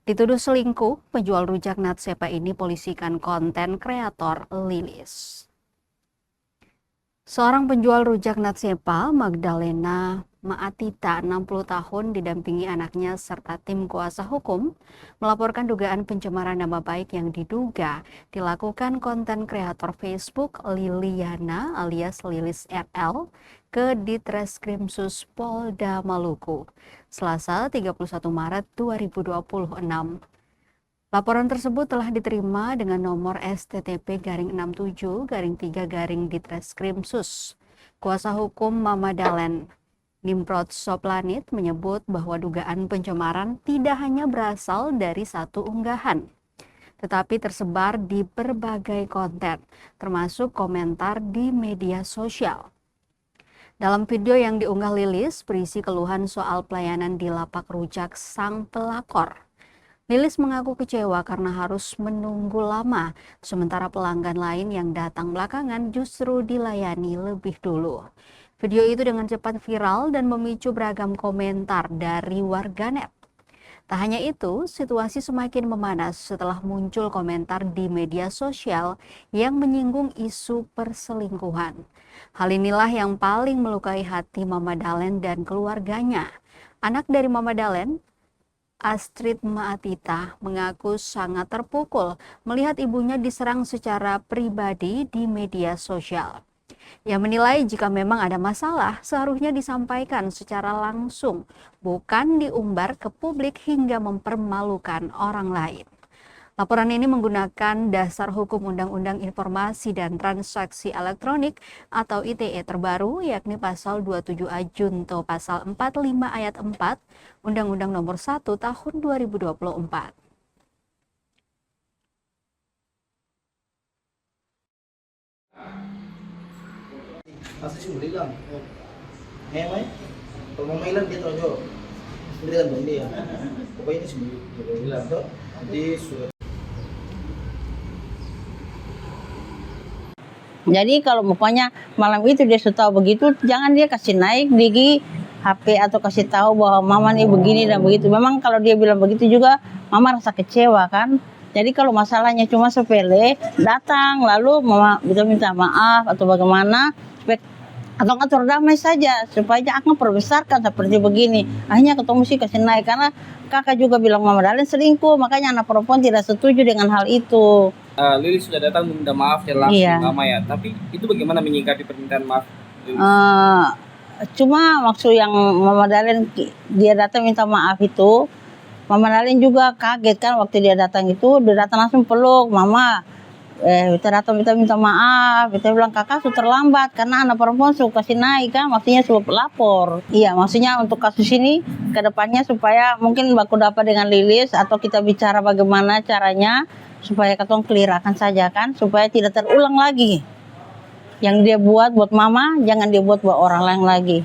Dituduh selingkuh, penjual rujak Natsepa ini polisikan konten kreator Lilis. Seorang penjual rujak Natsepa, Magdalena Maatita, 60 tahun, didampingi anaknya serta tim kuasa hukum, melaporkan dugaan pencemaran nama baik yang diduga dilakukan konten kreator Facebook Liliana alias Lilis RL ke Ditreskrimsus Polda Maluku, Selasa 31 Maret 2026. Laporan tersebut telah diterima dengan nomor STTP-67-3 Ditreskrimsus. Kuasa hukum Mama Dalen, Nimrod Soplanit, menyebut bahwa dugaan pencemaran tidak hanya berasal dari satu unggahan, tetapi tersebar di berbagai konten, termasuk komentar di media sosial. Dalam video yang diunggah Lilis berisi keluhan soal pelayanan di lapak rujak sang pelakor. Lilis mengaku kecewa karena harus menunggu lama, sementara pelanggan lain yang datang belakangan justru dilayani lebih dulu. Video itu dengan cepat viral dan memicu beragam komentar dari warganet. Tak hanya itu, situasi semakin memanas setelah muncul komentar di media sosial yang menyinggung isu perselingkuhan. Hal inilah yang paling melukai hati Mama Dalen dan keluarganya. Anak dari Mama Dalen, Astrid Maatita, mengaku sangat terpukul melihat ibunya diserang secara pribadi di media sosial. Ia menilai jika memang ada masalah, seharusnya disampaikan secara langsung, bukan diumbar ke publik hingga mempermalukan orang lain. Laporan ini menggunakan dasar hukum Undang-Undang Informasi dan Transaksi Elektronik atau ITE terbaru, yakni Pasal 27A Junto Pasal 45 Ayat 4 Undang-Undang Nomor 1 Tahun 2024. Asli sih beli lang. Ngayon pag mamailan dito jo. Hindi kan beli ya. Pokoknya ini sih beli lang to. Jadi Jadi kalau pokoknya malam itu dia sudah tahu begitu, jangan dia kasih naik di HP atau kasih tahu bahwa mama nih begini dan begitu. Memang kalau dia bilang begitu juga, mama rasa kecewa kan. Jadi kalau masalahnya cuma sepele, datang lalu mama bisa minta maaf atau bagaimana, atau ngatur damai saja supaya jangan perbesarkan seperti begini. Akhirnya ketemu sih kasih naik karena kakak juga bilang Mama Dalen selingkuh, makanya anak perempuan tidak setuju dengan hal itu. Lilis sudah datang meminta maaf secara langsung, Iya. Mama ya. Tapi itu bagaimana menyikapi permintaan maaf Lilis? Cuma maksud yang Mama Dalen dia datang minta maaf itu, Mama Dalen juga kaget kan waktu dia datang itu, dia datang langsung peluk Mama. Kita datang minta maaf, kita bilang kakak sudah terlambat karena anak perempuan suka kasih naik kan, maksudnya suka lapor. Iya, maksudnya untuk kasus ini ke depannya supaya mungkin baku dapat dengan Lilis atau kita bicara bagaimana caranya supaya ketong clear-akan saja kan, supaya tidak terulang lagi. Yang dia buat mama, jangan dia buat orang lain lagi.